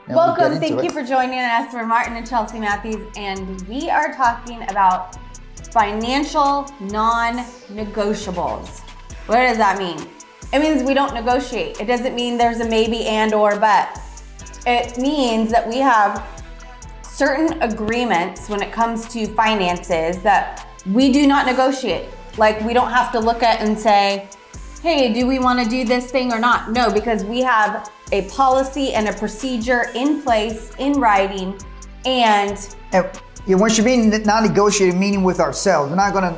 Welcome. Thank you for joining us. We're Martin and Chelsea Matthews, and we are talking about financial non-negotiables. What does that mean? It means we don't negotiate. It doesn't mean there's a maybe and or but. It means that we have certain agreements when it comes to finances that we do not negotiate. Like, we don't have to look at and say, hey, do we want to do this thing or not? No, because we have a policy and a procedure in place, in writing, and when she mean non-negotiating, meaning with ourselves. We're not gonna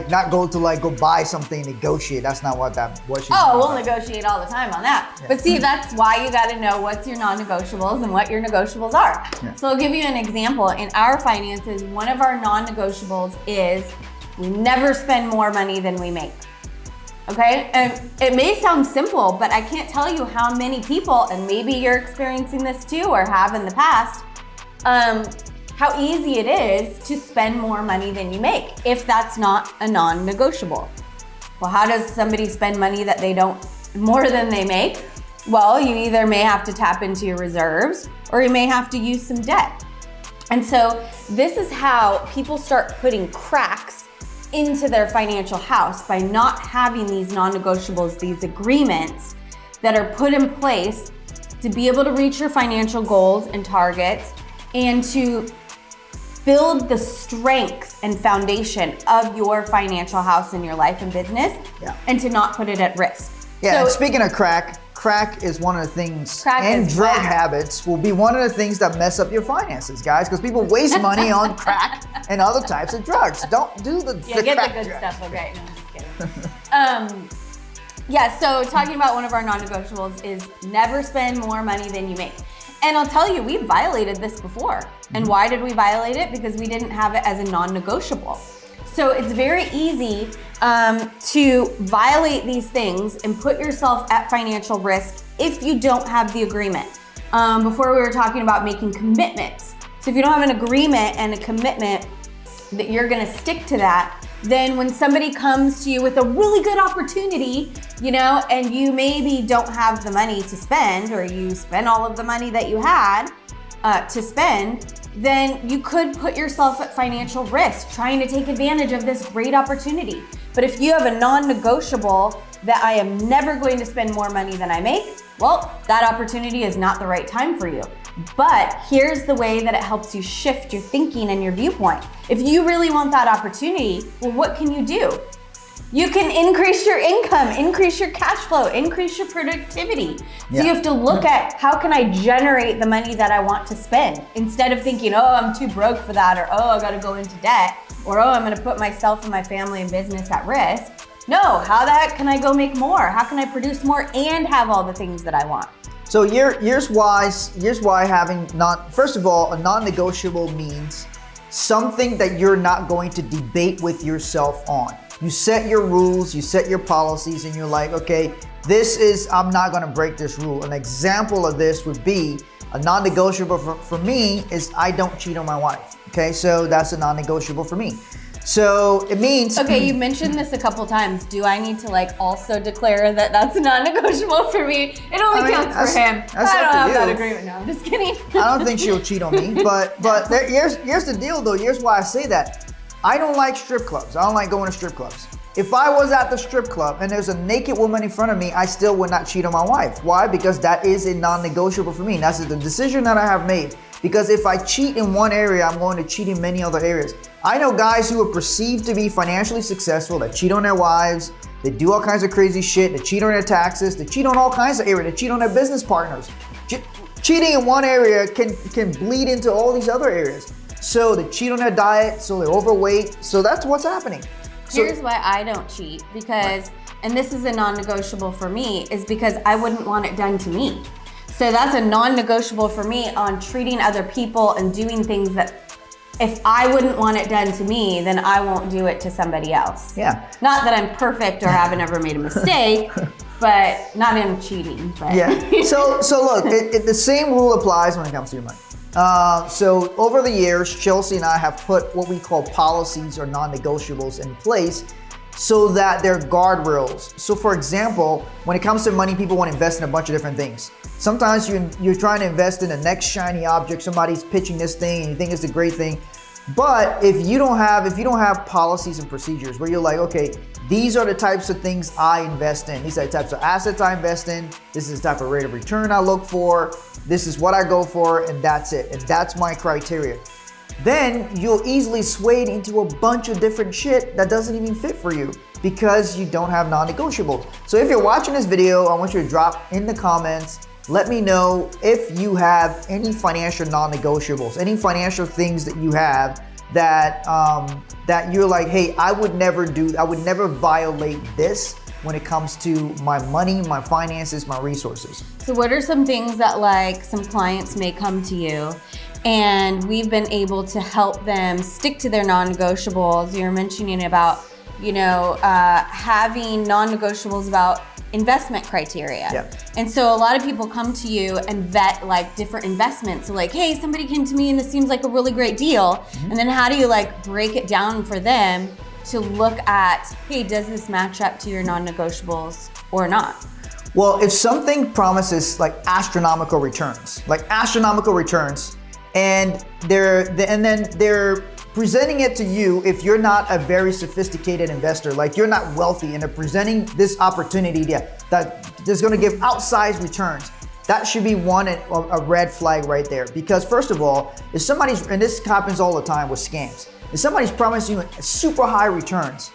not go buy something, negotiate. That's not what she's we'll negotiate all the time on that. Yeah. But see, that's why you got to know what's your non-negotiables and what your negotiables are. Yeah. So I'll give you an example. In our finances, one of our non-negotiables is we never spend more money than we make. Okay, and it may sound simple, but I can't tell you how many people, and maybe you're experiencing this too or have in the past, how easy it is to spend more money than you make if that's not a non-negotiable. Well, how does somebody spend money that they don't, more than they make? Well, you either may have to tap into your reserves or you may have to use some debt. And so this is how people start putting cracks into their financial house by not having these non-negotiables, these agreements that are put in place to be able to reach your financial goals and targets and to build the strength and foundation of your financial house in your life and business, and to not put it at risk. Yeah, so, and speaking of crack is one of the things, and drug habits will be one of the things that mess up your finances, guys, because people waste money on crack and other types of drugs. Don't do the get crack the good drugs. stuff, okay? No, I'm just kidding. So talking about one of our non-negotiables is never spend more money than you make. And I'll tell you, we violated this before. And why did we violate it? Because we didn't have it as a non-negotiable. So it's very easy to violate these things and put yourself at financial risk if you don't have the agreement. Before we were talking about making commitments. So if you don't have an agreement and a commitment that you're gonna stick to that, then when somebody comes to you with a really good opportunity, and you maybe don't have the money to spend, or you spend all of the money that you had to spend, then you could put yourself at financial risk trying to take advantage of this great opportunity. But if you have a non-negotiable that I am never going to spend more money than I make, well, that opportunity is not the right time for you. But here's the way that it helps you shift your thinking and your viewpoint. If you really want that opportunity, well, what can you do? You can increase your income, increase your cash flow, increase your productivity. So you have to look at how can I generate the money that I want to spend instead of thinking, oh, I'm too broke for that, or oh, I gotta go into debt, or oh, I'm gonna put myself and my family and business at risk. No, how the heck can I go make more? How can I produce more and have all the things that I want? So here's why having first of all, a non-negotiable means something that you're not going to debate with yourself on. You set your rules, you set your policies, and you're like, okay, I'm not gonna break this rule. An example of this would be a non-negotiable for me is I don't cheat on my wife. Okay, so that's a non-negotiable for me. So it means... Okay, you mentioned this a couple times. Do I need to like also declare that that's a non-negotiable for me? It only counts for him. I don't have that agreement. No, I'm just kidding. I don't think she'll cheat on me, but here's the deal though. Here's why I say that. I don't like strip clubs. I don't like going to strip clubs. If I was at the strip club and there's a naked woman in front of me, I still would not cheat on my wife. Why? Because that is a non-negotiable for me. That's the decision that I have made. Because if I cheat in one area, I'm going to cheat in many other areas. I know guys who are perceived to be financially successful that cheat on their wives, they do all kinds of crazy shit, they cheat on their taxes, they cheat on all kinds of areas, they cheat on their business partners. Cheating in one area can bleed into all these other areas. So they cheat on their diet, so they're overweight, so that's what's happening. Here's why I don't cheat, because, and this is a non-negotiable for me, is because I wouldn't want it done to me. So that's a non-negotiable for me on treating other people and doing things that if I wouldn't want it done to me, then I won't do it to somebody else. Yeah. Not that I'm perfect or haven't ever made a mistake, but not in cheating. But. Yeah. So look, the same rule applies when it comes to your money. So over the years, Chelsea and I have put what we call policies or non-negotiables in place so that they're guardrails. So for example, when it comes to money, people want to invest in a bunch of different things. Sometimes you're trying to invest in the next shiny object. Somebody's pitching this thing and you think it's a great thing. But if you don't have policies and procedures where you're like, okay, these are the types of things I invest in. These are the types of assets I invest in. This is the type of rate of return I look for. This is what I go for, and that's it. And that's my criteria. Then you'll easily sway into a bunch of different shit that doesn't even fit for you because you don't have non-negotiables. So if you're watching this video, I want you to drop in the comments. Let me know if you have any financial non-negotiables, any financial things that you have that that you're like, hey, I would never violate this when it comes to my money, my finances, my resources. So what are some things that like some clients may come to you and we've been able to help them stick to their non-negotiables? You're mentioning about, having non-negotiables about investment criteria. Yep. And so a lot of people come to you and vet like different investments. So like, hey, somebody came to me and this seems like a really great deal. Mm-hmm. And then how do you like break it down for them to look at, hey, does this match up to your non-negotiables or not? Well, if something promises like astronomical returns, and they're presenting it to you, if you're not a very sophisticated investor, like you're not wealthy, and they're presenting this opportunity that is going to give outsized returns, that should be a red flag right there. Because first of all, if somebody's, and this happens all the time with scams, if somebody's promising you super high returns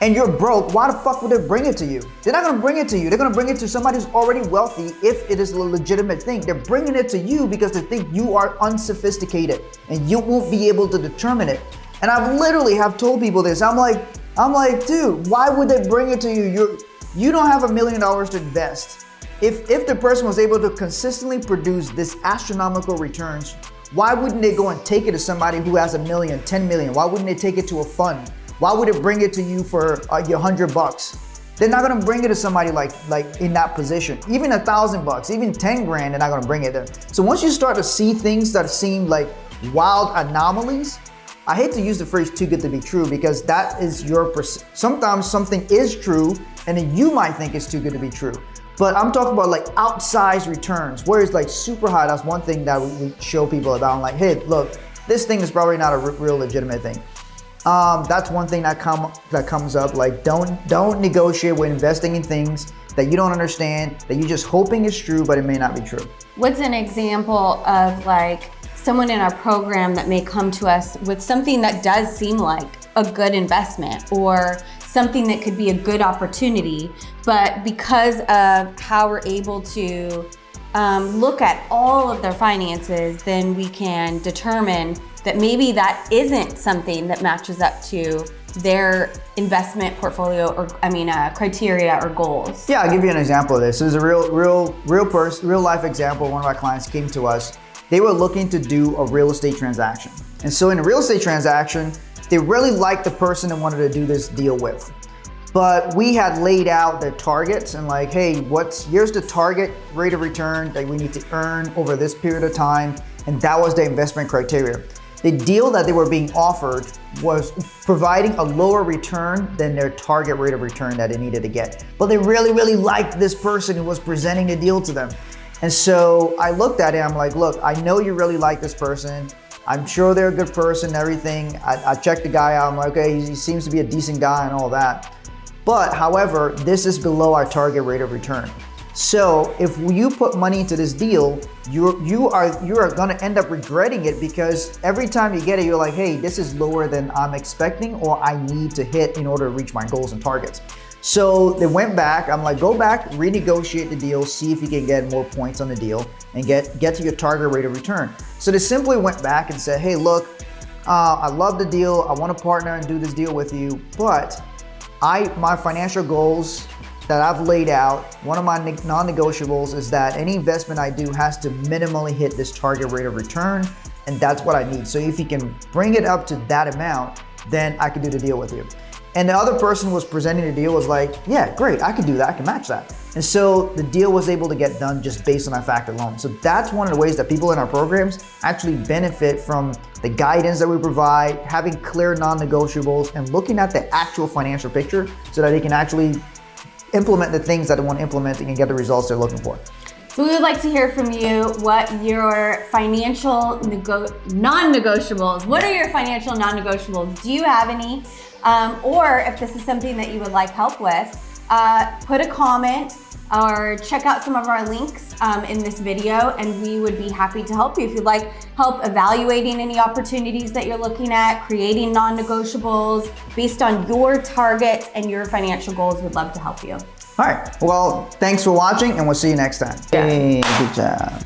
and you're broke, why the fuck would they bring it to you? They're not gonna bring it to you. They're gonna bring it to somebody who's already wealthy if it is a legitimate thing. They're bringing it to you because they think you are unsophisticated and you won't be able to determine it. And I literally have told people this. I'm like, dude, why would they bring it to you? You don't have $1 million to invest. If the person was able to consistently produce this astronomical returns, why wouldn't they go and take it to somebody who has $1 million, 10 million? Why wouldn't they take it to a fund? Why would it bring it to you for $100? They're not gonna bring it to somebody like in that position. Even $1,000, even 10 grand, they're not gonna bring it there. So once you start to see things that seem like wild anomalies, I hate to use the phrase too good to be true because that is sometimes something is true and then you might think it's too good to be true. But I'm talking about like outsized returns, where it's like super high. That's one thing that we show people about. I'm like, hey, look, this thing is probably not a real legitimate thing. That's one thing that comes up. Like, don't negotiate when investing in things that you don't understand, that you're just hoping is true, but it may not be true. What's an example of like someone in our program that may come to us with something that does seem like a good investment or something that could be a good opportunity, but because of how we're able to look at all of their finances, then we can determine that maybe that isn't something that matches up to their investment portfolio or criteria or goals. Yeah, I'll give you an example of this. This is a real life example. One of our clients came to us. They were looking to do a real estate transaction. And so in a real estate transaction, they really liked the person they wanted to do this deal with. But we had laid out their targets and like, hey, here's the target rate of return that we need to earn over this period of time. And that was the investment criteria. The deal that they were being offered was providing a lower return than their target rate of return that they needed to get. But they really, really liked this person who was presenting the deal to them. And so I looked at it, I'm like, look, I know you really like this person. I'm sure they're a good person and everything. I checked the guy out, I'm like, okay, he seems to be a decent guy and all that. But however, this is below our target rate of return. So if you put money into this deal, you are gonna end up regretting it because every time you get it, you're like, hey, this is lower than I'm expecting or I need to hit in order to reach my goals and targets. So they went back, I'm like, go back, renegotiate the deal, see if you can get more points on the deal and get to your target rate of return. So they simply went back and said, hey, look, I love the deal. I want to partner and do this deal with you, but my financial goals that I've laid out, one of my non-negotiables is that any investment I do has to minimally hit this target rate of return, and that's what I need. So if you can bring it up to that amount, then I can do the deal with you. And the other person who was presenting the deal was like, yeah, great, I can do that, I can match that. And so the deal was able to get done just based on that fact alone. So that's one of the ways that people in our programs actually benefit from the guidance that we provide, having clear non-negotiables, and looking at the actual financial picture so that they can actually implement the things that they want to implement and get the results they're looking for. So we would like to hear from you what your financial non-negotiables, what are your financial non-negotiables? Do you have any? Or if this is something that you would like help with, put a comment or check out some of our links in this video, and we would be happy to help you. If you'd like help evaluating any opportunities that you're looking at, creating non-negotiables based on your targets and your financial goals, we'd love to help you. All right, well, thanks for watching, and we'll see you next time. Yeah. Hey, good job.